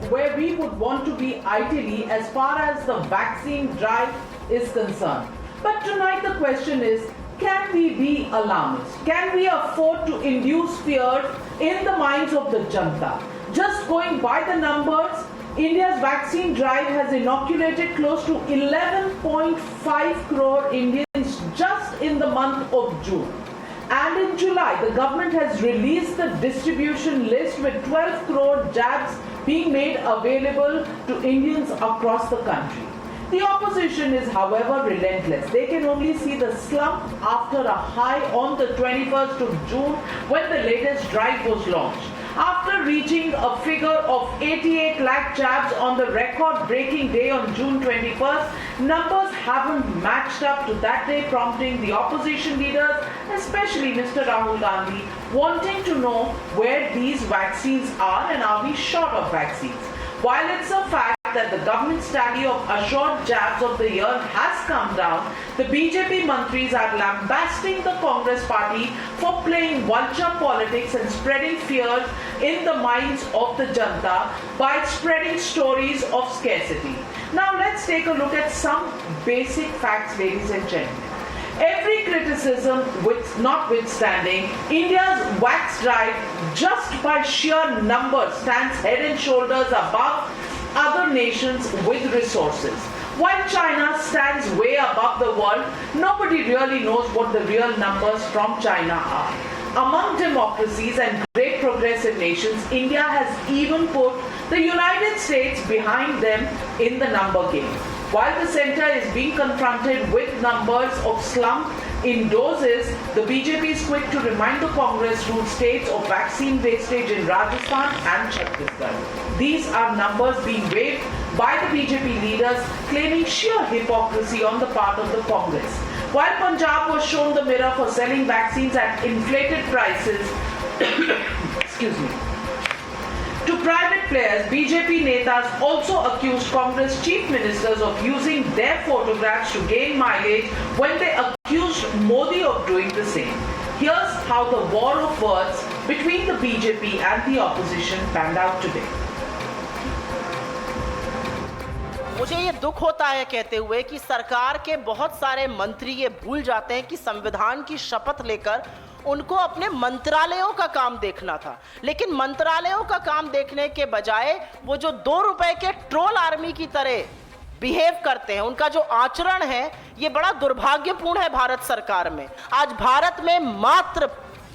where we would want to be ideally as far as the vaccine drive is concerned. But tonight the question is, can we be alarmist? Can we afford to induce fear in the minds of the Janta? Just going by the numbers, India's vaccine drive has inoculated close to 11.5 crore Indians just in the month of June. And in July, the government has released the distribution list with 12 crore jabs being made available to Indians across the country. The opposition is, however, relentless. They can only see the slump after a high on the 21st of June when the latest drive was launched. After reaching a figure of 88 lakh jabs on the record-breaking day on June 21st, numbers haven't matched up to that day, prompting the opposition leaders, especially Mr. Rahul Gandhi, wanting to know where these vaccines are and are we short of vaccines. While it's a fact that the government's tally of assured jabs of the year has come down, the BJP mantris are lambasting the Congress party for playing vulture politics and spreading fears in the minds of the Janta by spreading stories of scarcity. Now let's take a look at some basic facts, ladies and gentlemen. Every criticism notwithstanding, India's vax drive just by sheer numbers stands head and shoulders above other nations with resources. While China stands way above the world, nobody really knows what the real numbers from China are. Among democracies and great progressive nations, India has even put the United States behind them in the number game. While the centre is being confronted with numbers of slump in doses, the BJP is quick to remind the Congress-ruled states of vaccine wastage in Rajasthan and Chhattisgarh. These are numbers being waved by the BJP leaders, claiming sheer hypocrisy on the part of the Congress. While Punjab was shown the mirror for selling vaccines at inflated prices, to private players, BJP netas also accused Congress chief ministers of using their photographs to gain mileage when they accused Modi of doing the same. Here's how the war of words between the BJP and the opposition panned out today. मुझे ये दुख होता है कहते हुए कि सरकार के बहुत सारे मंत्री ये भूल जाते हैं कि संविधान की शपथ लेकर उनको अपने मंत्रालयों का काम देखना था, लेकिन मंत्रालयों का काम देखने के बजाय वो जो 2 रुपए के ट्रोल आर्मी की तरह बिहेव करते हैं, उनका जो आचरण है ये बड़ा दुर्भाग्यपूर्ण है भारत सरकार में। आज भारत में मात्र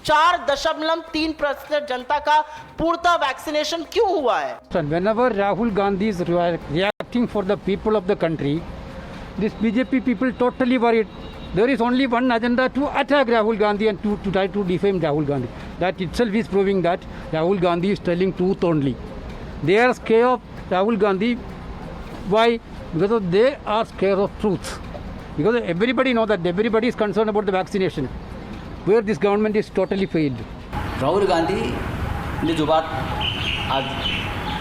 4.3% जनता का पूर्णतः वैक्सीनेशन क्यों हुआ है? Whenever Rahul Gandhi is reacting for the people of the country, this BJP people totally worried. There is only one agenda to attack Rahul Gandhi and to try to defame Rahul Gandhi. That itself is proving that Rahul Gandhi is telling truth only. They are scared of Rahul Gandhi. Why? Because they are scared of truth. Because everybody knows that everybody is concerned about the vaccination, where this government is totally failed. Rahul Gandhi ने जो बात आज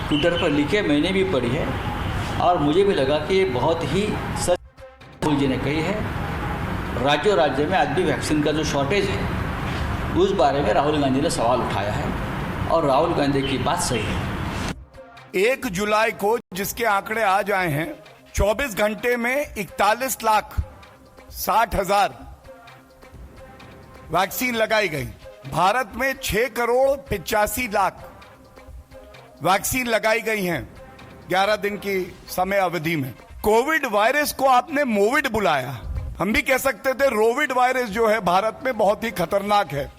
Twitter पर लिखे मैंने भी पढ़ी है और मुझे भी लगा कि ये बहुत ही सच राहुल जी ने कही है। राज्य में आज भी वैक्सीन का जो शॉर्टेज है उस बारे में राहुल गांधी ने सवाल उठाया है और राहुल गांधी की बात सही है। 1 जुलाई को जिसके आंकड़े आज आए हैं, 24 घंटे में 41,60,000 वैक्सीन लगाई गई। भारत में 6 करोड़ 85 लाख वैक्सीन लगाई गई हैं 11 दिन की समय अवधि में। कोविड वायरस को आपने मोविड बुलाया, हम भी कह सकते थे रोविड वायरस जो है भारत में बहुत ही खतरनाक है,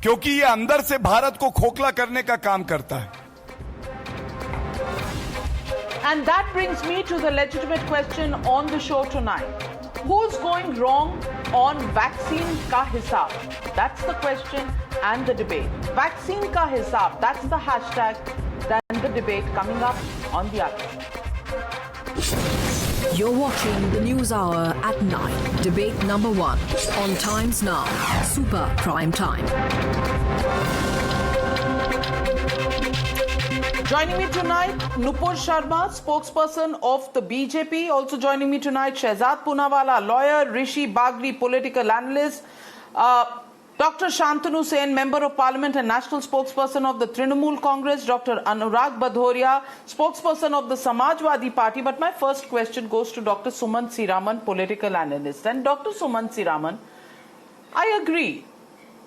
क्योंकि ये अंदर से भारत को खोखला करने का काम करता है। And that brings me to the legitimate question on the show tonight. Who's going wrong on vaccine ka hisab? That's the question and the debate. Vaccine ka hisab, that's the hashtag, then the debate coming up on the other. You're watching the News Hour at 9. Debate number 1 on Times Now. Super Prime Time. Joining me tonight, Nupur Sharma, spokesperson of the BJP. Also joining me tonight, Shehzad Poonawala, lawyer, Rishi Bagri, political analyst. Dr. Shantanu Sen, Member of Parliament and National Spokesperson of the Trinamool Congress, Dr. Anurag Badhoria, Spokesperson of the Samajwadi Party. But my first question goes to Dr. Sumant Siraman, political analyst. And Dr. Sumant Siraman, I agree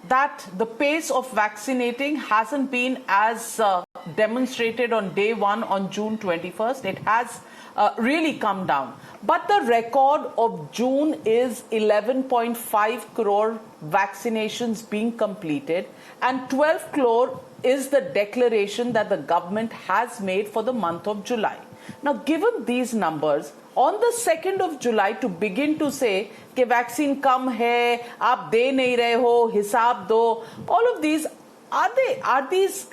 that the pace of vaccinating hasn't been as demonstrated on day one on June 21st. It has really come down. But the record of June is 11.5 crore vaccinations being completed, and 12 crore is the declaration that the government has made for the month of July. Now, given these numbers, on the 2nd of July to begin to say कि vaccine कम है, आप दे नहीं रहे हो, हिसाब दो, all of these, are these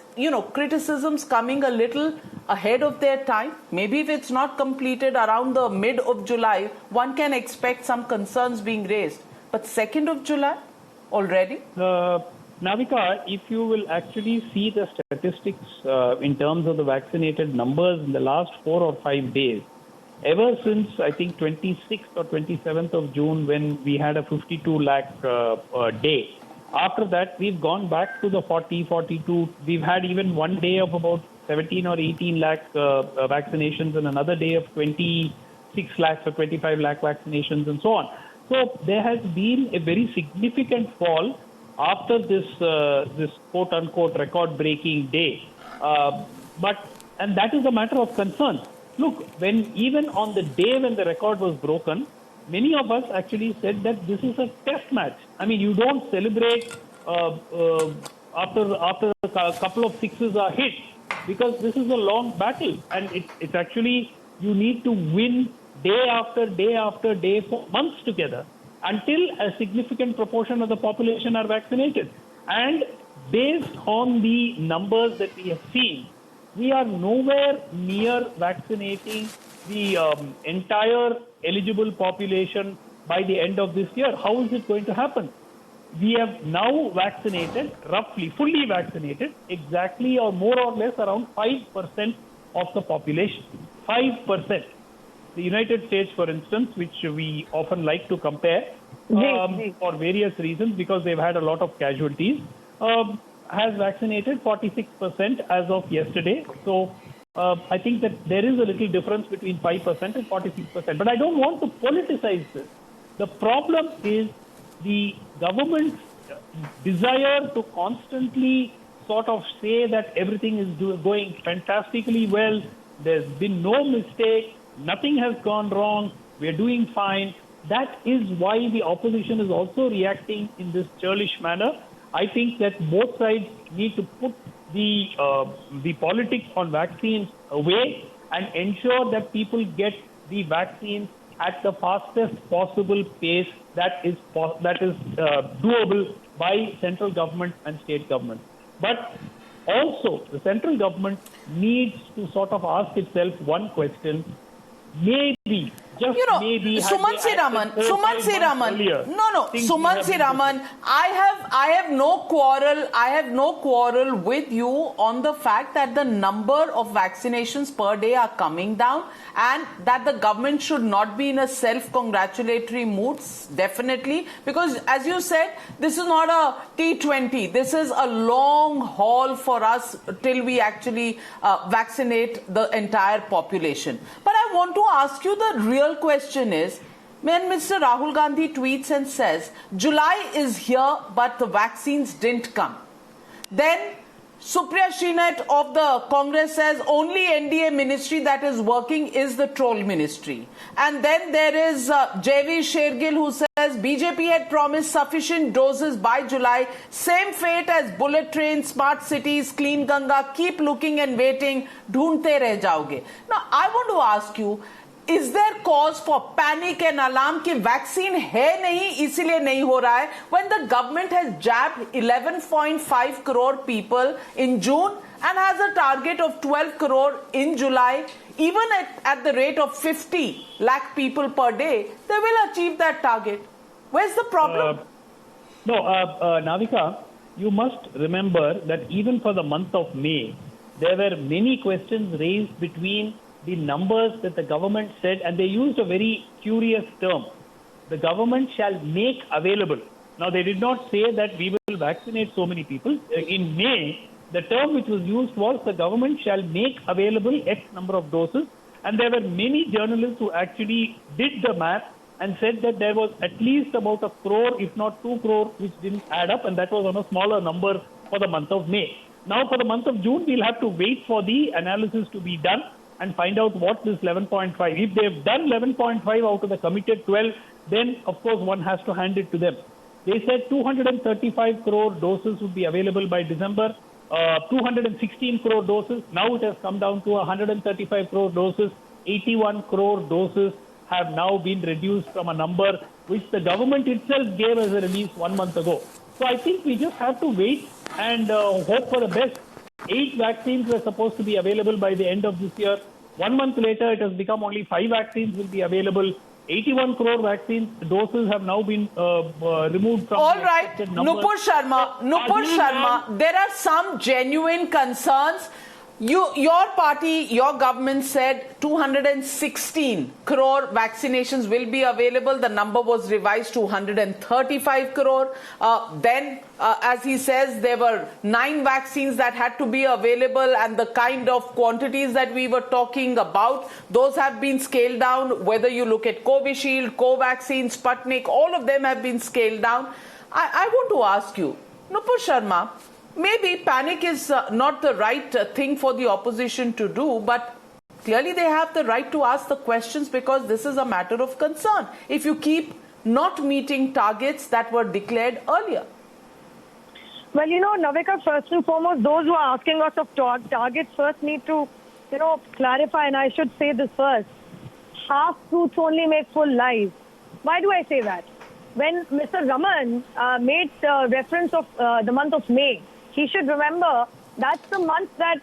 criticisms coming a little ahead of their time? Maybe if it's not completed around the mid of July, one can expect some concerns being raised. But 2nd of July already? Navika, if you will actually see the statistics in terms of the vaccinated numbers in the last 4 or 5 days, ever since I think 26th or 27th of June when we had a 52 lakh day, after that we've gone back to the 40, 42. We've had even one day of about 17 or 18 lakh vaccinations and another day of 26 lakhs or 25 lakh vaccinations and so on. So there has been a very significant fall after this quote unquote record breaking day. And that is a matter of concern. Look, even on the day when the record was broken, many of us actually said that this is a test match. I mean, you don't celebrate after a couple of sixes are hit, because this is a long battle, and it's actually, you need to win day after day after day for months together until a significant proportion of the population are vaccinated. And based on the numbers that we have seen, we are nowhere near vaccinating the entire eligible population by the end of this year. How is it going to happen? We have now vaccinated, roughly, fully vaccinated, exactly or more or less around 5% of the population. 5%. The United States, for instance, which we often like to compare for various reasons because they've had a lot of casualties, has vaccinated 46% as of yesterday. So I think that there is a little difference between 5% and 46%. But I don't want to politicize this. The problem is the government's desire to constantly sort of say that everything is going fantastically well, there's been no mistake, nothing has gone wrong, we're doing fine. That is why the opposition is also reacting in this churlish manner. I think that both sides need to put the politics on vaccines away and ensure that people get the vaccines at the fastest possible pace that is doable by central government and state government. But also, the central government needs to sort of ask itself one question. Maybe, just maybe, Sumant Siraman, I have no quarrel with you on the fact that the number of vaccinations per day are coming down and that the government should not be in a self-congratulatory mood, definitely, because as you said, this is not a T20, this is a long haul for us till we actually vaccinate the entire population. But I want to ask you, the real question is, when Mr. Rahul Gandhi tweets and says, July is here, but the vaccines didn't come. Then Supriya Shrinat of the Congress says only NDA ministry that is working is the troll ministry. And then there is J.V. Shergill who says BJP had promised sufficient doses by July. Same fate as bullet trains, smart cities, clean Ganga. Keep looking and waiting. Dhoondte reh jaoge. Now, I want to ask you, is there cause for panic and alarm कि vaccine है नहीं इसीलिए नहीं हो रहा है, when the government has jabbed 11.5 crore people in June and has a target of 12 crore in July? Even at the rate of 50 lakh people per day, they will achieve that target. Where's the problem? Navika, you must remember that even for the month of May, there were many questions raised between the numbers that the government said, and they used a very curious term. The government shall make available. Now, they did not say that we will vaccinate so many people. In May, the term which was used was the government shall make available X number of doses. And there were many journalists who actually did the math and said that there was at least about 1 crore, if not 2 crore, which didn't add up. And that was on a smaller number for the month of May. Now, for the month of June, we'll have to wait for the analysis to be done and find out what this 11.5. If they've done 11.5 out of the committed 12, then, of course, one has to hand it to them. They said 235 crore doses would be available by December, 216 crore doses. Now it has come down to 135 crore doses. 81 crore doses have now been reduced from a number which the government itself gave as a release 1 month ago. So I think we just have to wait and hope for the best. 8 vaccines were supposed to be available by the end of this year. 1 month later, it has become only 5 vaccines will be available. 81 crore vaccine doses have now been removed from all the right, expected numbers. Nupur Sharma, there are some genuine concerns. Your party, your government said 216 crore vaccinations will be available. The number was revised to 135 crore. Then, as he says, there were 9 vaccines that had to be available, and the kind of quantities that we were talking about, those have been scaled down. Whether you look at Covishield, Covaxin, Sputnik, all of them have been scaled down. I want to ask you, Nupur Sharma, maybe panic is not the right thing for the opposition to do, but clearly they have the right to ask the questions because this is a matter of concern. If you keep not meeting targets that were declared earlier. Well, Navika, first and foremost, those who are asking us of targets first need to, clarify, and I should say this first. Half-truths only make full lies. Why do I say that? When Mr. Raman made reference of the month of May, he should remember that's the month that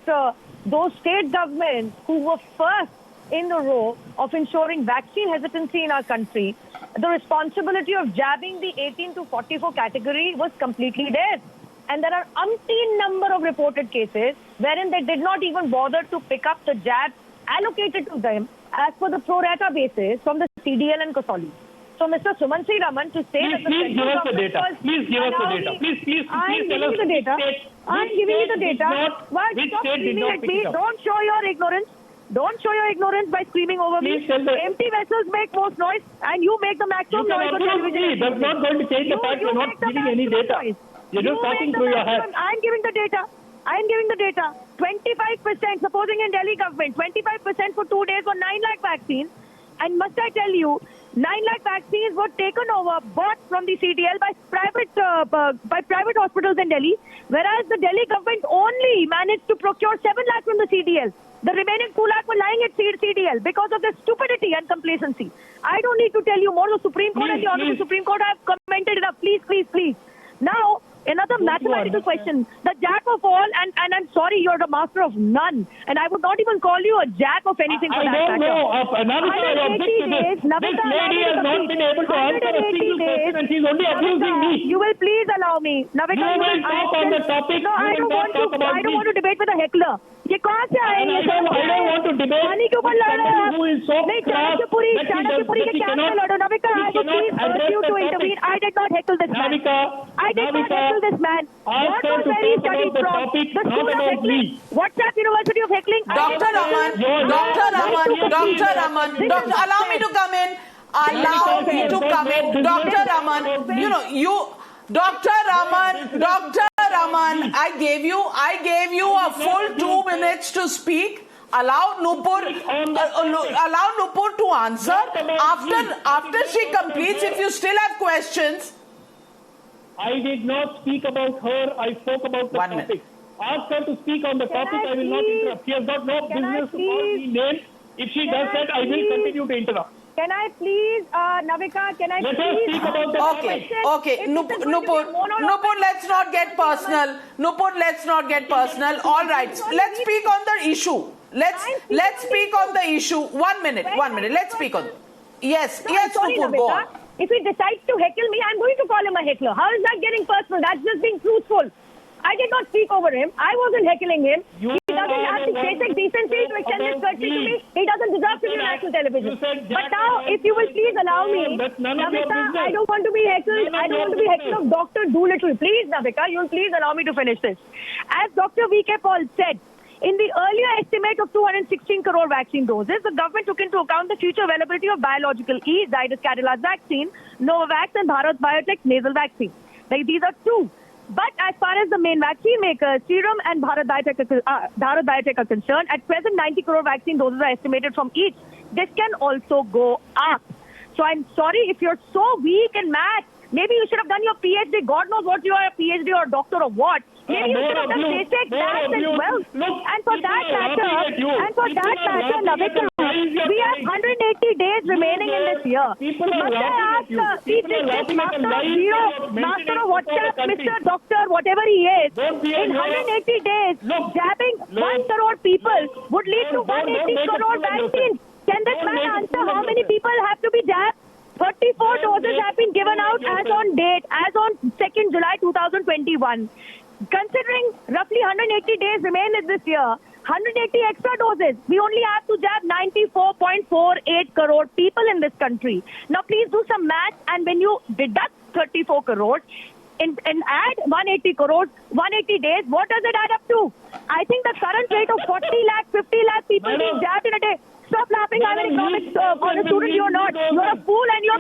those state governments who were first in the row of ensuring vaccine hesitancy in our country, the responsibility of jabbing the 18 to 44 category was completely theirs. And there are umpteen number of reported cases wherein they did not even bother to pick up the jab allocated to them as per the pro rata basis from the CDL and Kasoli. So, Mr. Sumansi Raman, to say that the please give us the data. Please give us the data. Please tell us the data. I'm giving you the data. Which state did not pick it up? Don't show your ignorance. Don't show your ignorance by screaming over me. Empty vessels make most noise, and you make the maximum noise on television. That's not going to change the fact you're not giving any data. You're just talking through your head. I'm giving the data. 25%, supposing in Delhi government, 25% for 2 days for 9 lakh vaccines. And must I tell you, 9 lakh vaccines were taken over, bought from the CDL by private hospitals in Delhi, whereas the Delhi government only managed to procure 7 lakh from the CDL. The remaining 2 lakh were lying at CDL because of their stupidity and complacency. I don't need to tell you more. The Supreme Court and the Honorable Supreme Court have commented enough. Please. Now, another mathematical question. The jack of all, and I'm sorry, you're the master of none. And I would not even call you a jack of anything for that matter. I don't know of another this lady has not been able to answer a single question and she's only accusing me. You will please allow me. Navika, you will talk on the topic. No, I don't want to debate with a heckler. ये कहाँ से आए ये सब? I don't want to debate पानी के ऊपर लड़ रहे हैं आप? नहीं, चाणक्यपुरी के क्या लड़ो? Navika, I would please urge you to intervene. I did not heckle this man. I did not heckle this man. What was where he studied from? The school of heckling. What's that University of heckling? Dr. Raman, allow me to come in. Dr. Raman, Dr. Raman, I gave you a full 2 minutes to speak. Allow Nupur to answer. After she completes, if you still have questions. I did not speak about her. I spoke about the topic. Ask her to speak on the topic. I will not interrupt. She has got no business to call me names. If she does that, I will continue to interrupt. Can I please, Navika, Let her speak about the topic. Okay. Nupur, let's not get personal. All right. Let's speak on the issue. Let's speak on the issue. 1 minute. Let's speak on. Yes, Nupur, go on. If he decides to heckle me, I'm going to call him a heckler. How is that getting personal? That's just being truthful. I did not speak over him. I wasn't heckling him. You He doesn't have the basic decency to extend his courtesy to me. He doesn't deserve to be on national television. But now, if you will please allow me, Navika, I don't want to be heckled. I don't want to be heckled of Dr. Doolittle. Please, Navika, you'll please allow me to finish this. As Dr. V.K. Paul said, in the earlier estimate of 216 crore vaccine doses, the government took into account the future availability of biological E, Zydus Cadilaz vaccine, Novavax and Bharat Biotech nasal vaccine. These are two. But as far as the main vaccine makers, Serum and Bharat Biotech are concerned, at present 90 crore vaccine doses are estimated from each. This can also go up. So I'm sorry if you're so weak in math. Maybe you should have done your PhD. God knows what you are, a PhD or a doctor or what. Maybe you should have done basic math as well. And for that matter, Navika, we have 180 days remaining in this year. Must I ask master of WhatsApp, Mr. Doctor, whatever he is, in 180 days, jabbing 1 crore people would lead to 180 crore vaccines. Can this man answer how many people have to be jabbed? 34 doses have been given out as on date, as on 2nd July 2021. Considering roughly 180 days remain in this year, 180 extra doses, we only have to jab 94.48 crore people in this country. Now please do some math, and when you deduct 34 crores and add 180 crores, 180 days, what does it add up to? I think the current rate of 40 lakh, 50 lakh people being jabbed in a day. Stop laughing. I'm an economics honor student. You're not. You're a fool, and you're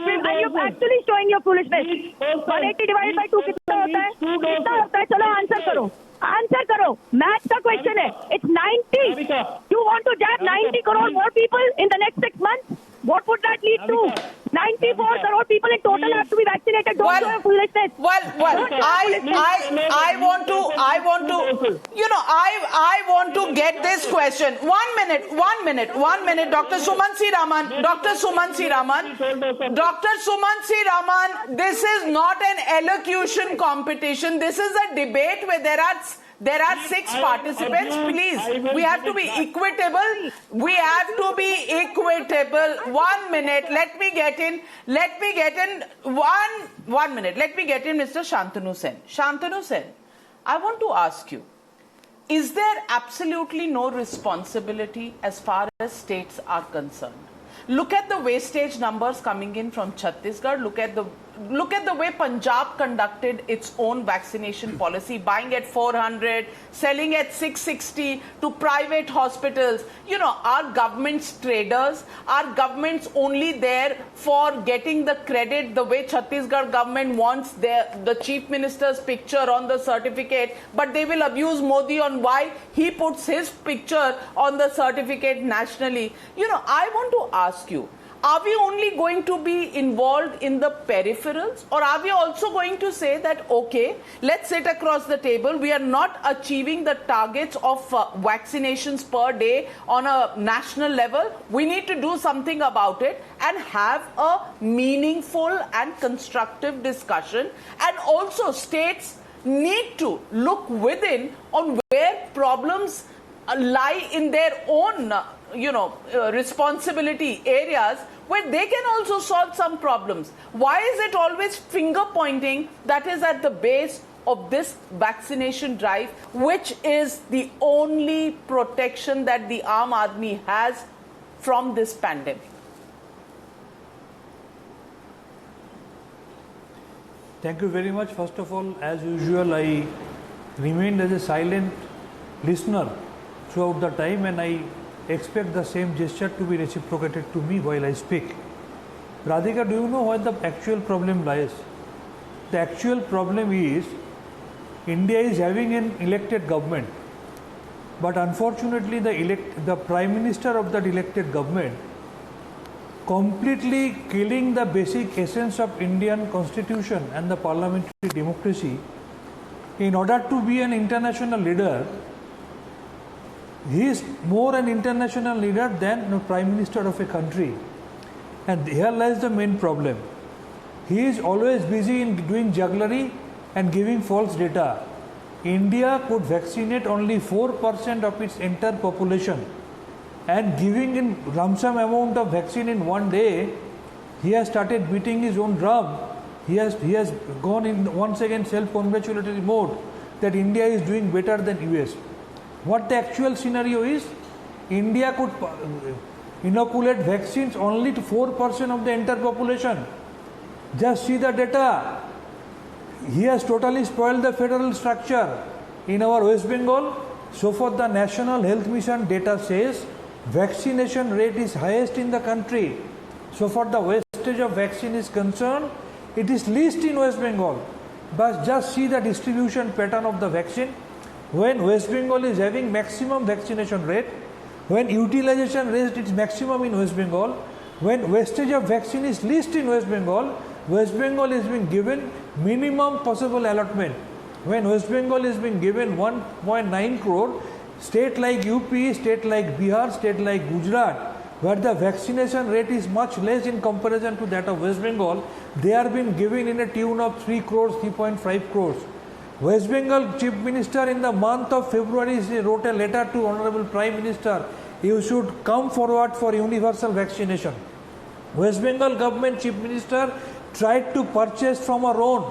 actually showing your foolishness. 180 divided by 2 कितना होता है? कितना होता है? चलो answer करो. Answer करो. Math का क्वेश्चन है. It's 90. You want to jab 90 crore more people in the next 6 months? What would that lead to? 94 crore people in total have to be vaccinated. Don't show your foolishness. I want to get this question. 1 minute. Dr. Sumansi Raman, this is not an elocution competition. This is a debate where there are 6 participants. Please, we have to be equitable. 1 minute. Let me get in. 1 minute. Let me get in Mr. Shantanu Sen. Shantanu Sen, I want to ask you, is there absolutely no responsibility as far as states are concerned? Look at the wastage numbers coming in from Chhattisgarh. Look at the way Punjab conducted its own vaccination policy, buying at 400, selling at 660 to private hospitals. You know, our government's traders, our government's only there for getting the credit the way Chhattisgarh government wants the chief minister's picture on the certificate, but they will abuse Modi on why he puts his picture on the certificate nationally. You know, I want to ask you, are we only going to be involved in the peripherals, or are we also going to say that, okay, let's sit across the table, we are not achieving the targets of vaccinations per day on a national level, we need to do something about it and have a meaningful and constructive discussion, and also states need to look within on where problems lie in their own responsibility areas where they can also solve some problems. Why is it always finger pointing that is at the base of this vaccination drive, which is the only protection that the Aam Aadmi has from this pandemic? Thank you very much. First of all, as usual, I remained as a silent listener throughout the time, and I expect the same gesture to be reciprocated to me while I speak. Radhika, do you know where the actual problem lies? The actual problem is India is having an elected government, but unfortunately the Prime Minister of that elected government completely killing the basic essence of Indian constitution and the parliamentary democracy. In order to be an international leader, he is more an international leader than the Prime Minister of a country. And here lies the main problem. He is always busy in doing jugglery and giving false data. India could vaccinate only 4% of its entire population, and giving in lump sum amount of vaccine in one day, he has started beating his own drum. He has gone in once again self-congratulatory mode that India is doing better than US. What the actual scenario is, India could inoculate vaccines only to 4% of the entire population. Just see the data. He has totally spoiled the federal structure. In our West Bengal, so far the National Health Mission data says vaccination rate is highest in the country. So far the wastage of vaccine is concerned, it is least in West Bengal. But just see the distribution pattern of the vaccine. When West Bengal is having maximum vaccination rate, when utilization rate is maximum in West Bengal, when wastage of vaccine is least in West Bengal is being given minimum possible allotment. When West Bengal is being given 1.9 crore, state like UP, state like Bihar, state like Gujarat, where the vaccination rate is much less in comparison to that of West Bengal, they are being given in a tune of 3 crores, 3.5 crores. West Bengal Chief Minister in the month of February wrote a letter to Honorable Prime Minister, you should come forward for universal vaccination. West Bengal Government Chief Minister tried to purchase from our own,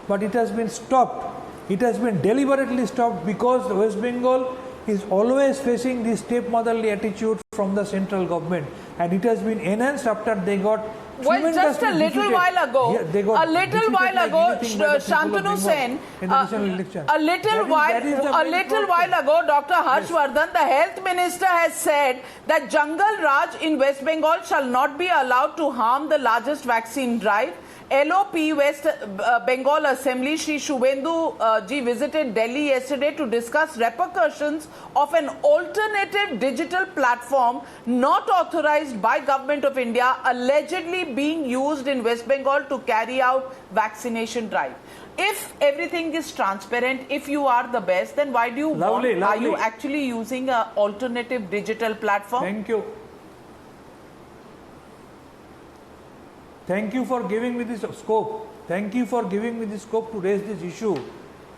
but it has been stopped. It has been deliberately stopped because West Bengal is always facing this stepmotherly attitude from the central government, and it has been enhanced after they got well, just a little while ago, Shantanu Sen, a little while ago, Dr. Harshvardhan, the health minister has said that Jungle Raj in West Bengal shall not be allowed to harm the largest vaccine drive. LOP West Bengal Assembly Shri Shubhendu ji visited Delhi yesterday to discuss repercussions of an alternative digital platform not authorized by Government of India allegedly being used in West Bengal to carry out vaccination drive. If everything is transparent, if you are the best, then why do you want? Are you actually using an alternative digital platform? Thank you. Thank you for giving me this scope. Thank you for giving me the scope to raise this issue.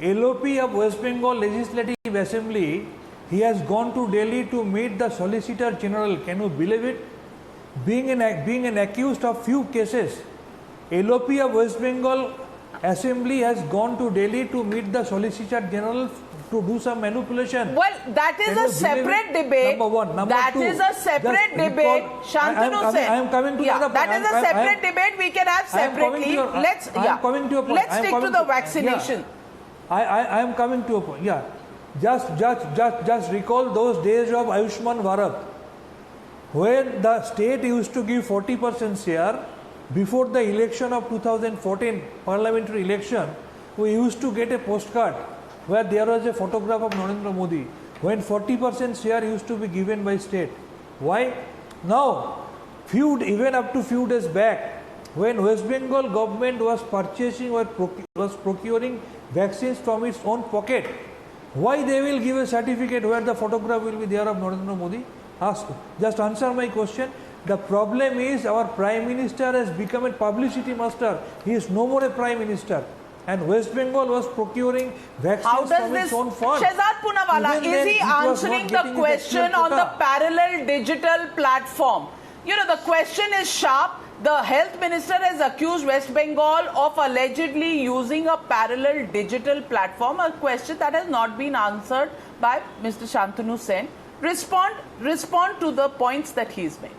LOP of West Bengal Legislative Assembly, he has gone to Delhi to meet the Solicitor General. Can you believe it? Being an accused of few cases, LOP of West Bengal Assembly has gone to Delhi to meet the Solicitor General to do some manipulation. Well, that is a separate debate. Number one. Number that two, is a separate debate. Shantanu said. I am coming to another point. That is a separate debate we can have separately. Let's stick to the vaccination. I am coming to a point. Yeah. Just recall those days of Ayushman Bharat, when the state used to give 40% share before the election of 2014 parliamentary election. We used to get a postcard where there was a photograph of Narendra Modi, when 40% share used to be given by state. Why? Now, even up to few days back, when West Bengal government was purchasing or was procuring vaccines from its own pocket, why they will give a certificate where the photograph will be there of Narendra Modi? Just answer my question. The problem is our Prime Minister has become a publicity master. He is no more a Prime Minister. And West Bengal was procuring vaccines from its own fund. Shehzad Poonawalla, is he answering the question on the parallel digital platform? You know, the question is sharp. The health minister has accused West Bengal of allegedly using a parallel digital platform, a question that has not been answered by Mr. Shantanu Sen. Respond to the points that he's made.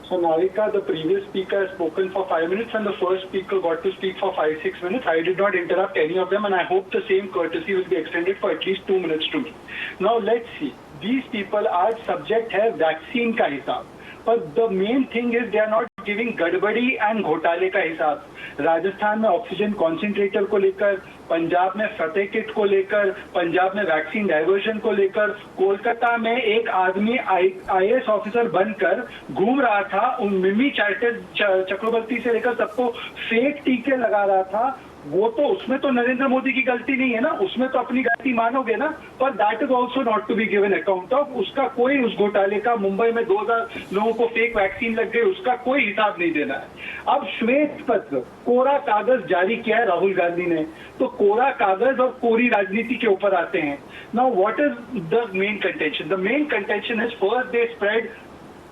So, Navika, the previous speaker has spoken for 5 minutes and the first speaker got to speak for 5-6 minutes. I did not interrupt any of them, and I hope the same courtesy will be extended for at least 2 minutes to me. Now, let's see. These people are subject to vaccine ka hisab. But the main thing is they are not giving gadbadi and घोटाले का हिसाब. राजस्थान में oxygen concentrator को लेकर, पंजाब में फतेह kit को लेकर, पंजाब में वैक्सीन डाइवर्जन को लेकर, कोलकाता में एक आदमी IAS ऑफिसर बनकर घूम रहा था, उन मिमी चक्रवर्ती से लेकर सबको फेक टीके लगा रहा था. वो तो उसमें तो नरेंद्र मोदी की गलती नहीं है ना, उसमें तो अपनी गलती मानोगे ना, पर that is also not to be given account of. उसका कोई, उस घोटाले का, मुंबई में 2000 लोगों को फेक वैक्सीन लग गई, उसका कोई हिसाब नहीं देना है. अब श्वेत पत्र, कोरा कागज जारी किया है राहुल गांधी ने, तो कोरा कागज और कोरी राजनीति के ऊपर आते हैं. Now what is the main contention? The main contention is first they spread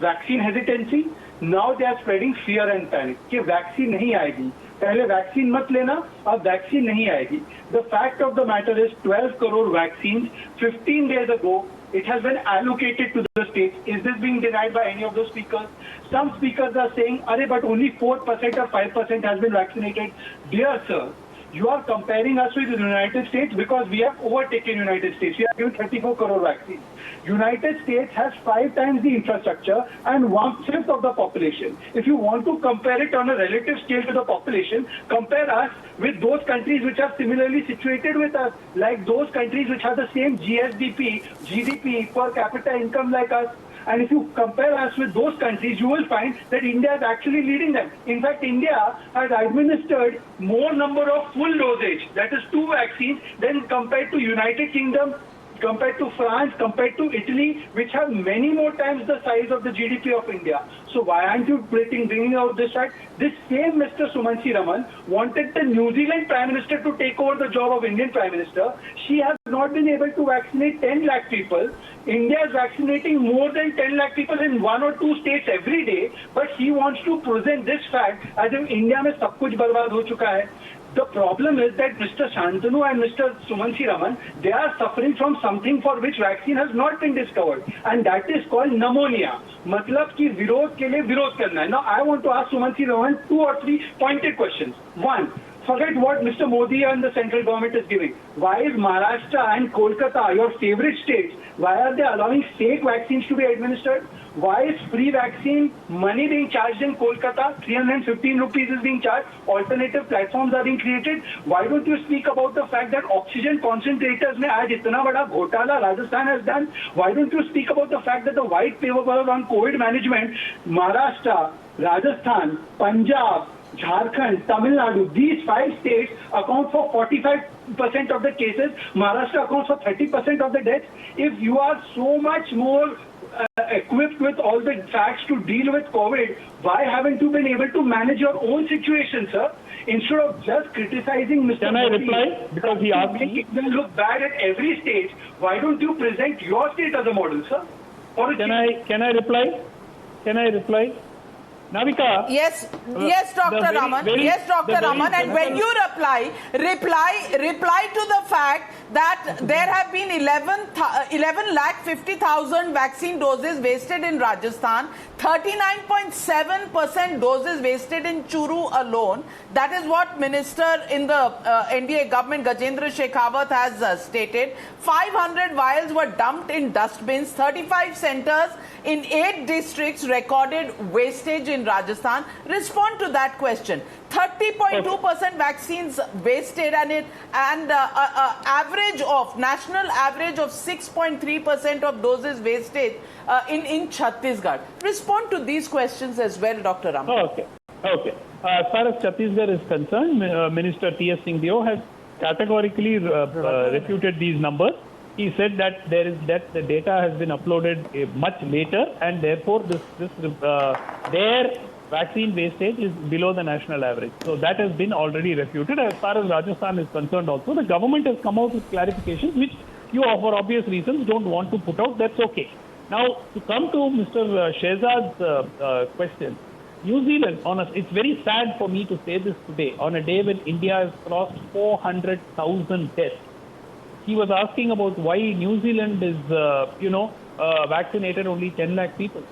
vaccine hesitancy, now they are spreading fear and panic कि वैक्सीन नहीं आएगी. पहले वैक्सीन मत लेना, अब वैक्सीन नहीं आएगी. The fact of the matter is 12 crore vaccines 15 days ago it has been allocated to the states. Is this being denied by any of the speakers? Some speakers are saying, "Arey, but only 4% or 5% has been vaccinated." Dear sir, you are comparing us with the United States because we have overtaken United States. We are given 34 crore vaccines. United States has 5 times the infrastructure and 1/5 of the population. If you want to compare it on a relative scale to the population, compare us with those countries which are similarly situated with us, like those countries which have the same GDP per capita income like us. And if you compare us with those countries, you will find that India is actually leading them. In fact, India has administered more number of full dosage, that is 2 vaccines, than compared to United Kingdom, compared to France, compared to Italy, which have many more times the size of the GDP of India. So why aren't you bringing out this fact? This same Mr. Sumansi Raman wanted the New Zealand Prime Minister to take over the job of Indian Prime Minister. She has not been able to vaccinate 10 lakh people. India is vaccinating more than 10 lakh people in 1 or 2 states every day, but he wants to present this fact as if India mein sab kuch barbaad ho chuka hai. The problem is that Mr. Shantanu and Mr. Sumansi Raman, they are suffering from something for which vaccine has not been discovered, and that is called pneumonia. मतलब कि विरोध के लिए विरोध करना है. Now I want to ask Sumansi Raman 2 or 3 pointed questions. One, forget what Mr. Modi and the central government is giving. Why is Maharashtra and Kolkata, your favorite states, why are they allowing fake vaccines to be administered? Why is free vaccine money being charged in Kolkata? 315 rupees is being charged. Alternative platforms are being created. Why don't you speak about the fact that oxygen concentrators में आज इतना बड़ा घोटाला Rajasthan has done? Why don't you speak about the fact that the white paper on COVID management, Maharashtra, Rajasthan, Punjab, Jharkhand, Tamil Nadu, these 5 states account for 45% of the cases. Maharashtra accounts for 30% of the deaths. If you are so much more equipped with all the facts to deal with COVID, why haven't you been able to manage your own situation, sir? Instead of just criticizing Mr. Can I Modi, reply? Because he asked me. making them look bad at every stage, why don't you present your state as a model, sir? Or Can I reply? Can I reply? Navika. Yes, Dr. Raman. Yes, Dr. Raman. And when you reply to the fact that there have been 11 lakh 50,000 vaccine doses wasted in Rajasthan, 39.7% doses wasted in Churu alone. That is what Minister in the NDA government, Gajendra Shekhawat, has stated. 500 vials were dumped in dustbins. 35 centers in 8 districts recorded wastage in Rajasthan. Respond to that question. 30.2% vaccines wasted and national average of 6.3% of doses wasted in Chhattisgarh. Respond to these questions as well, Dr. Raman. Okay. As far as Chhattisgarh is concerned, Minister T.S. Singhdeo has categorically refuted these numbers. He said that the data has been uploaded much later, and therefore their vaccine wastage is below the national average. So that has been already refuted. As far as Rajasthan is concerned also, the government has come out with clarifications which you, for obvious reasons, don't want to put out. That's okay. Now, to come to Mr. Shehzad's question, New Zealand, it's very sad for me to say this today, on a day when India has crossed 400,000 deaths. He was asking about why New Zealand is, vaccinated only 10 lakh people.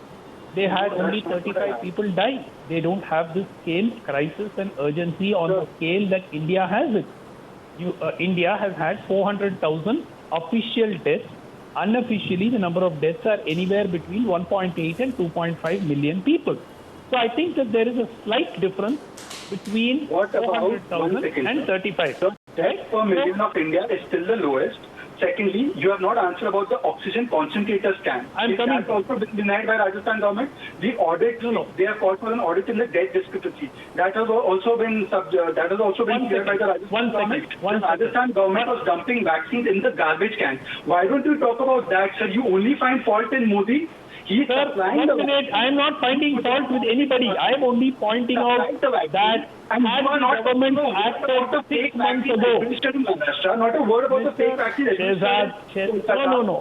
They had only 35 people die. They don't have this scale, crisis and urgency on the scale that India has it. India has had 400,000 official deaths. Unofficially, the number of deaths are anywhere between 1.8 and 2.5 million people. So I think that there is a slight difference between 400,000 and 35. The death per million of India is still the lowest. Secondly, you have not answered about the oxygen concentrator scan. That's also been denied by Rajasthan government. The audit, they have called for an audit in the debt discrepancy. That has also been cleared by the Rajasthan government. The Rajasthan government was dumping vaccines in the garbage cans. Why don't you talk about that, sir? You only find fault in Modi. I am not finding fault with anybody. I am only pointing out that had the government acted 6 months ago. Not a word about the fake vaccine. No.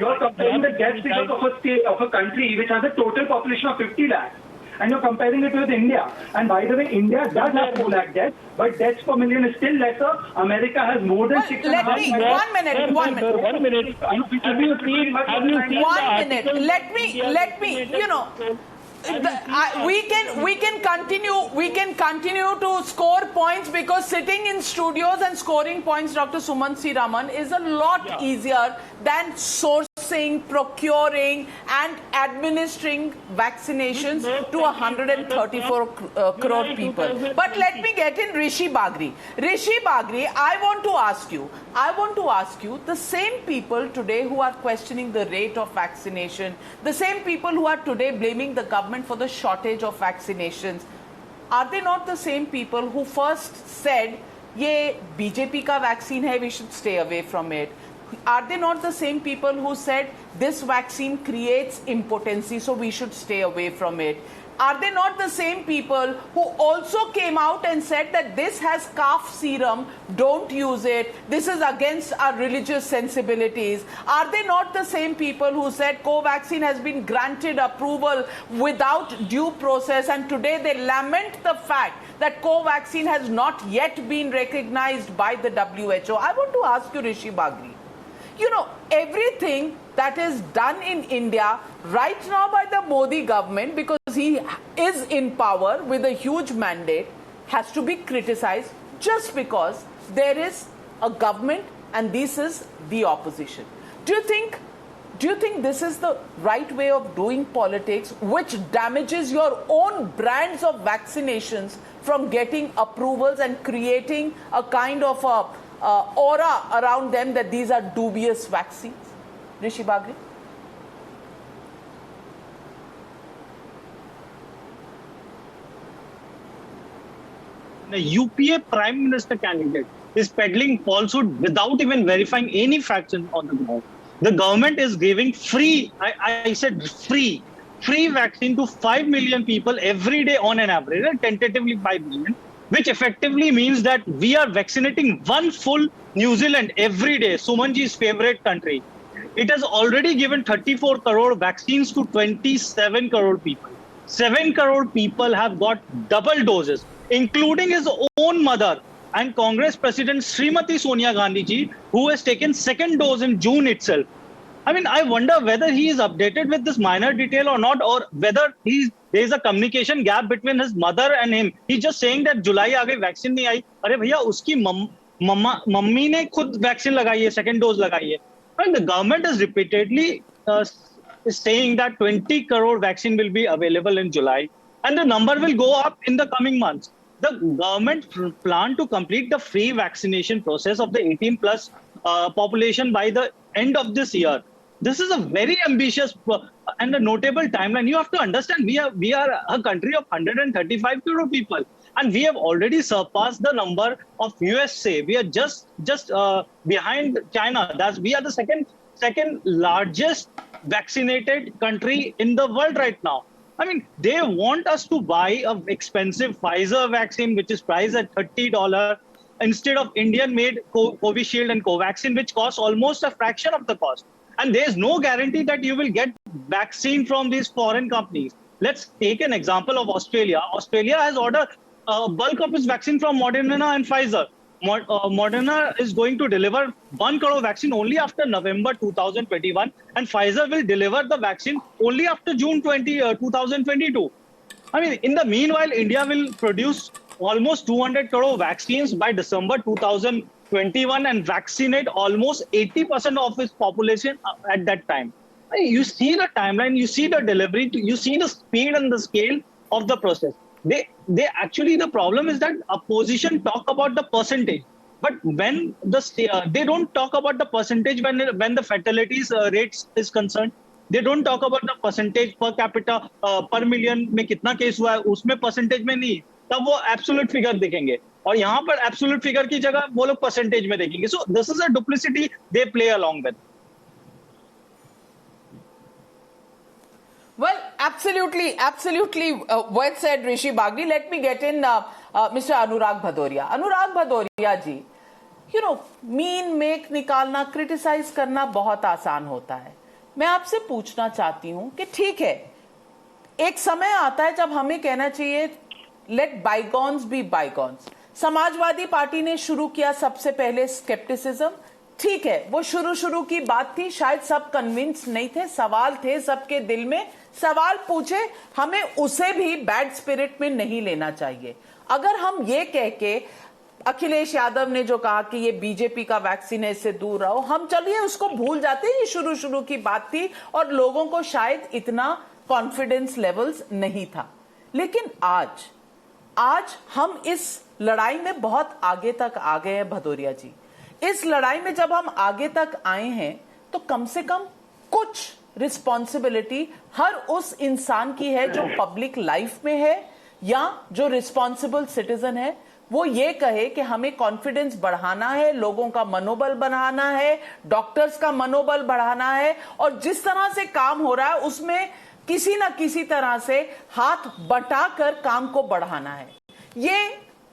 You are comparing the deaths because of a country which has a total population of 50 lakhs. and you're comparing it with India. And by the way, India does have 2 lakh deaths, but deaths per million is still lesser. America has more than 6.5 let me, lakh. 1 minute, 1 minute. 1 minute. Have you seen 1 minute. Let me, you know, we can continue to score points, because sitting in studios and scoring points, Dr. Sumant C. Raman, is a lot easier than sourcing, procuring and administering vaccinations to 134 crore people. But let me get in Rishi Bagri. Rishi Bagri, I want to ask you, the same people today who are questioning the rate of vaccination, the same people who are today blaming the government for the shortage of vaccinations, are they not the same people who first said, ye BJP ka vaccine hai, we should stay away from it? Are they not the same people who said this vaccine creates impotency, so we should stay away from it? Are they not the same people who also came out and said that this has calf serum, don't use it, this is against our religious sensibilities? Are they not the same people who said Covaxin has been granted approval without due process, and today they lament the fact that Covaxin has not yet been recognized by the WHO? I want to ask you, Rishi Bagri, you know, everything that is done in India right now by the Modi government, because he is in power with a huge mandate, has to be criticized just because there is a government and this is the opposition. Do you think this is the right way of doing politics, which damages your own brands of vaccinations from getting approvals and creating a kind of aura around them that these are dubious vaccines? Rishi Bagri? The UPA Prime Minister candidate is peddling falsehood without even verifying any facts on the ground. The government is giving free, I said free vaccine to 5 million people every day on an average, tentatively 5 million, which effectively means that we are vaccinating one full New Zealand every day, Sumanji's favorite country. It has already given 34 crore vaccines to 27 crore people. 7 crore people have got double doses, including his own mother and Congress President Srimati Sonia Gandhi ji, who has taken second dose in June itself. I mean, I wonder whether he is updated with this minor detail or not, or whether there is a communication gap between his mother and him. He's just saying that July aa gayi, vaccine nahi aayi. Arey bhaiya, uski mummy ne khud vaccine lagayi hai, second dose lagayi hai. And the government is repeatedly saying that 20 crore vaccine will be available in July, and the number will go up in the coming months. The government plan to complete the free vaccination process of the 18 plus population by the end of this year. This is a very ambitious and a notable timeline. You have to understand, we are a country of 135 crore people, and we have already surpassed the number of USA. We are just behind China. We are the second largest vaccinated country in the world right now. I mean, they want us to buy an expensive Pfizer vaccine, which is priced at $30, instead of Indian-made Covishield and Covaxin, which costs almost a fraction of the cost. And there is no guarantee that you will get vaccine from these foreign companies. Let's take an example of Australia. Australia has ordered a bulk of its vaccine from Moderna and Pfizer. Moderna is going to deliver 1 crore vaccine only after November 2021, and Pfizer will deliver the vaccine only after June 2022. I mean, in the meanwhile, India will produce almost 200 crore vaccines by December 2021 and vaccinate almost 80% of its population at that time. I mean, you see the timeline, you see the delivery, you see the speed and the scale of the process. They actually, the problem is that opposition talk about the percentage, but when they don't talk about the percentage when the fatalities rates is concerned. They don't talk about the percentage per capita per million में कितना case हुआ है, उसमें percentage में नहीं, तब वो absolute figure देखेंगे, और यहाँ पर absolute figure की जगह वो लोग percentage में देखेंगे. So this is a duplicity they play along with. Well, absolutely well said, Rishi Bagri. Let me get in Mr. Anurag Bhadoria. Anurag Bhadoria ji, you know, mean make निकालना, criticize करना बहुत आसान होता है. मैं आपसे पूछना चाहती हूं कि ठीक है, एक समय आता है जब हमें कहना चाहिए let bygones be bygones. Samajwadi Party ने शुरू किया सबसे पहले स्केप्टिसिज्म, ठीक है, वो शुरू की बात थी, शायद सब कन्विंस नहीं थे, सवाल थे सबके दिल में, सवाल पूछे, हमें उसे भी बैड स्पिरिट में नहीं लेना चाहिए। अगर हम ये कह के अखिलेश यादव ने जो कहा कि ये बीजेपी का वैक्सीन है, इससे दूर रहो, हम चलिए उसको भूल जाते हैं, ये शुरू की बात थी और लोगों को शायद इतना कॉन्फिडेंस लेवल्स नहीं था। लेकिन आज हम इस लड़ाई में बहुत आगे तक आ गए हैं भदौरिया जी। इस लड़ाई में जब हम आगे तक आए हैं तो कम से कम कुछ रिस्पॉन्सिबिलिटी हर उस इंसान की है जो पब्लिक लाइफ में है या जो रिस्पॉन्सिबल सिटीजन है, वो ये कहे कि हमें कॉन्फिडेंस बढ़ाना है, लोगों का मनोबल बढ़ाना है, डॉक्टर्स का मनोबल बढ़ाना है और जिस तरह से काम हो रहा है उसमें किसी ना किसी तरह से हाथ बटाकर काम को बढ़ाना है।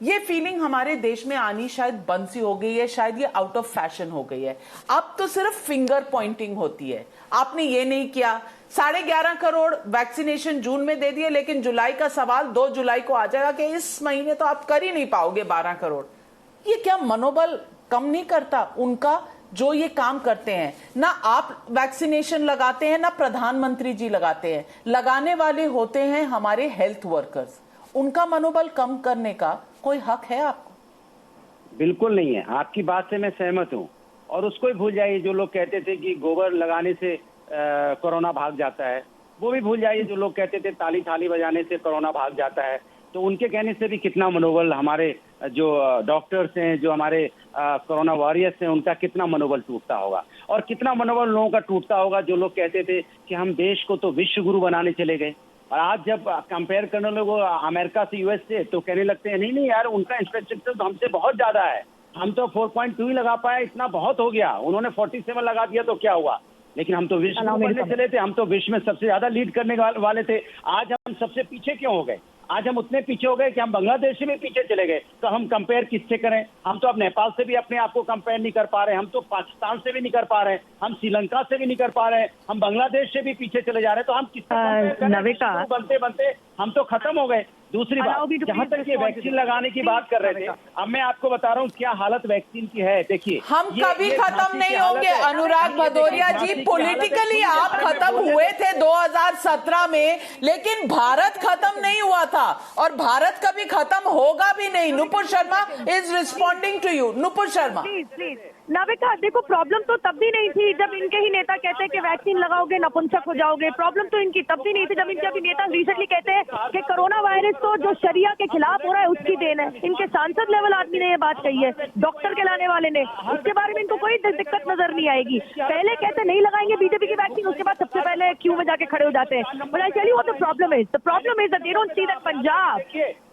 ये फीलिंग हमारे देश में आनी शायद बंद सी हो गई है, शायद ये आउट ऑफ फैशन हो गई है। अब तो सिर्फ फिंगर पॉइंटिंग होती है, आपने ये नहीं किया, 11.5 करोड़ वैक्सीनेशन जून में दे दिए, लेकिन जुलाई का सवाल 2 जुलाई को आ जाएगा कि इस महीने तो आप कर ही नहीं पाओगे 12 करोड़। ये क्या मनोबल कम नहीं करता उनका जो ये काम करते हैं? ना आप वैक्सीनेशन लगाते हैं, ना प्रधानमंत्री जी लगाते हैं, लगाने वाले होते हैं हमारे हेल्थ वर्कर्स। उनका मनोबल कम करने का कोई हक है आपको? बिल्कुल नहीं है, आपकी बात से मैं सहमत हूँ। और उसको ही भूल जाइए जो लोग कहते थे कि गोबर लगाने से कोरोना भाग जाता है, वो भी भूल जाइए जो लोग कहते थे ताली थाली बजाने से कोरोना भाग जाता है। तो उनके कहने से भी कितना मनोबल हमारे जो डॉक्टर्स हैं, जो हमारे कोरोना वॉरियर्स हैं, उनका कितना मनोबल टूटता होगा और कितना मनोबल लोगों का टूटता होगा जो लोग कहते थे कि हम देश को तो विश्व गुरु बनाने चले गए। और आज जब कंपेयर करने लोग अमेरिका से, यूएस से, तो कहने लगते हैं नहीं यार, उनका इंफ्रास्ट्रक्चर तो हमसे बहुत ज्यादा है, हम तो 4.2 ही लगा पाए, इतना बहुत हो गया, उन्होंने 47 लगा दिया तो क्या हुआ। लेकिन हम तो विश्व में बनने चले थे, हम तो विश्व में सबसे ज्यादा लीड करने वाले थे। आज हम सबसे पीछे क्यों हो गए? आज हम उतने पीछे हो गए कि हम बांग्लादेश से भी पीछे चले गए। तो हम कंपेयर किससे करें? हम तो अब नेपाल से भी अपने आप को कंपेयर नहीं कर पा रहे, हम तो पाकिस्तान से भी नहीं कर पा रहे, हम श्रीलंका से भी नहीं कर पा रहे, हम बांग्लादेश से भी पीछे चले जा रहे हैं। तो हम किससे बनते बनते हम तो खत्म हो गए। दूसरी बात, जहां तक ये वैक्सीन लगाने की बात कर रहे थे, अब मैं आपको बता रहा हूँ क्या हालत वैक्सीन की है। देखिए, हम कभी खत्म नहीं होंगे अनुराग भदौरिया जी। पॉलिटिकली आप खत्म हुए थे 2017 में, लेकिन भारत खत्म नहीं हुआ था और भारत कभी खत्म होगा भी नहीं। Nupur Sharma is responding to you. Nupur Sharma, Navika, देखो प्रॉब्लम तो तब भी नहीं थी जब इनके ही नेता कहते हैं कि वैक्सीन लगाओगे नपुंसक हो जाओगे। प्रॉब्लम तो इनकी तब भी नहीं थी जब इनके अभी नेता रिसेंटली कहते हैं कि कोरोना वायरस तो जो शरिया के खिलाफ हो रहा है उसकी देन है। इनके सांसद लेवल आदमी ने ये बात कही है, डॉक्टर के लाने वाले ने, उसके बारे में इनको कोई दिक्कत नजर नहीं आएगी। पहले कहते नहीं लगाएंगे बीजेपी की वैक्सीन, उसके बाद सबसे पहले क्यू में जाके खड़े हो जाते हैं। But I tell you what the problem is that they don't see that Punjab,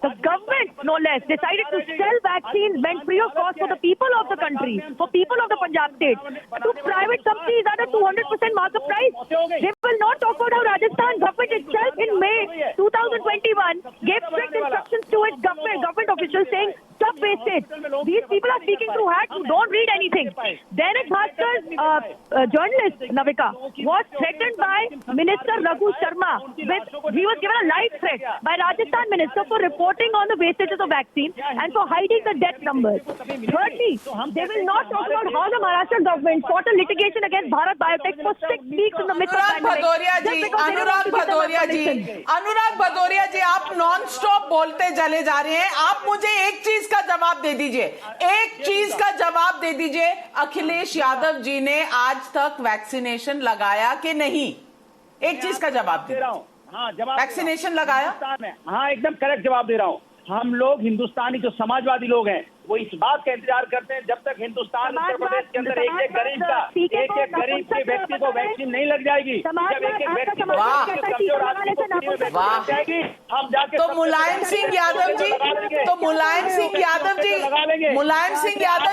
the government no less, decided to sell vaccines meant free of cost for the people of the country, for people of the Punjab state, to private companies at a 200% markup price. They will not talk about how Rajasthan government itself in May 2021 gave strict instructions to its government officials saying stop wastage. These people are speaking through hats who don't read anything. Dainik Bhaskar's journalist Navika was threatened by Minister Raghu Sharma he was given a live threat by Rajasthan Minister for reporting on the wastages of vaccine and for hiding the death numbers. Thirdly, they will not talk about how the Maharashtra government fought a litigation against Bharat Biotech for 6 weeks in the midst of pandemic. अनुराग भदौरिया जी, आप non stop बोलते चले जा रहे हैं। आप मुझे एक चीज का जवाब दे दीजिए, एक चीज का जवाब दे दीजिए, अखिलेश यादव जी ने आज तक वैक्सीनेशन लगाया कि नहीं? एक चीज का जवाब दे रहा हूँ। हाँ, जवाब वैक्सीनेशन लगाया? हाँ, एकदम करेक्ट जवाब दे रहा हूँ। हम लोग हिंदुस्तानी जो समाजवादी लोग हैं वो इस बात का इंतजार करते हैं जब तक हिंदुस्तान, उत्तर प्रदेश के अंदर एक एक गरीब के व्यक्ति को वैक्सीन नहीं लग जाएगी, जब एक एक व्यक्ति को हम जाके तो मुलायम सिंह यादव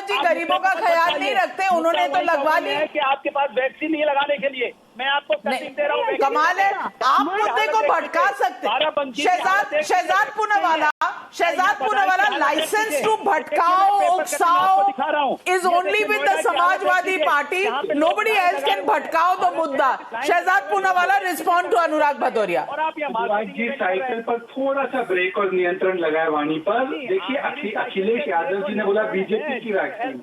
जी गरीबों का ख्याल नहीं रखते, उन्होंने तो लगवा ली कि आपके पास वैक्सीन नहीं लगाने के लिए। मैं आपको दे रहा हूँ, कमाल है, आप मुद्दे को भटका सकते। Shehzad Poonawala, Shehzad Poonawala, license to bhatkao, uksao is only with the Samajwadi Party. Nobody else can bhatkao the mudda. Shehzad Poonawala, respond to Anurag Bhadoria. Anurag ji, cycle पर थोड़ा सा ब्रेक और नियंत्रण लगाए वाणी पर। देखिए, अखिलेश यादव जी ने बोला बीजेपी की वैक्सीन,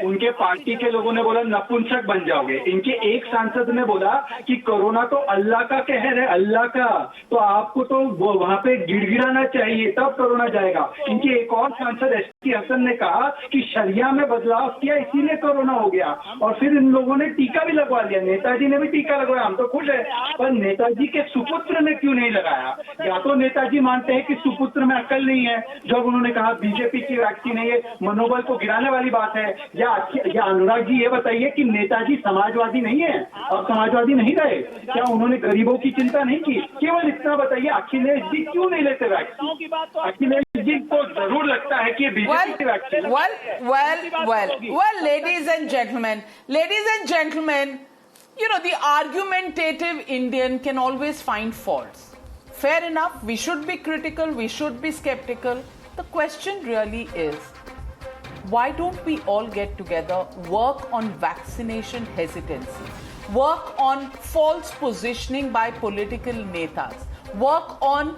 उनके पार्टी के लोगों ने बोला नपुंसक बन जाओगे, इनके एक सांसद ने बोला कि कोरोना तो अल्लाह का कहर है, अल्लाह का, तो आपको तो वहां पे गिड़गिड़ाना चाहिए तब कोरोना जाएगा। इनके एक और सांसद एसटी हसन ने कहा कि शरिया में बदलाव किया इसीलिए कोरोना हो गया, और फिर इन लोगों ने टीका भी लगवा लिया। नेताजी ने भी टीका लगवाया, हम तो खुश है, पर नेताजी के सुपुत्र ने क्यों नहीं लगाया? या तो नेताजी मानते हैं कि सुपुत्र में अक्ल नहीं है, जब उन्होंने कहा बीजेपी की वैक्सीन है, ये मनोबल को गिराने वाली बात है। या अनुराग जी ये बताइए कि नेताजी समाजवादी नहीं है और समाजवादी नहीं रहे, क्या उन्होंने गरीबों की चिंता नहीं की? केवल इतना बताइए, अखिलेश जी क्यों नहीं लेते वैक्सीन? अखिलेश जी को जरूर लगता है कि बीजेपी की vaccine. Well, ladies and gentlemen, you know, the argumentative Indian can always find faults. Fair enough, we should be critical, we should be skeptical. The question really is, why don't we all get together, work on vaccination hesitancy, work on false positioning by political netas, work on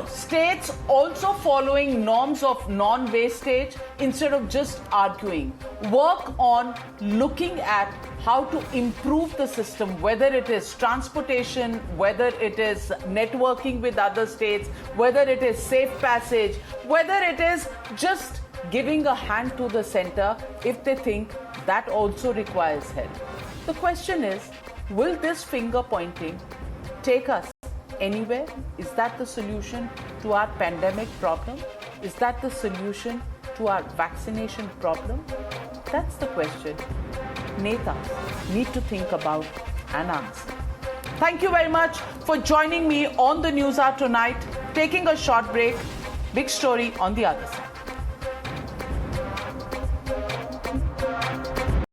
states also following norms of non-wastage instead of just arguing. Work on looking at how to improve the system, whether it is transportation, whether it is networking with other states, whether it is safe passage, whether it is just giving a hand to the center if they think that also requires help. The question is, will this finger pointing take us anywhere? Is that the solution to our pandemic problem? Is that the solution to our vaccination problem? That's the question Netas need to think about and answer. Thank you very much for joining me on the News Hour tonight. Taking a short break. Big story on the other side.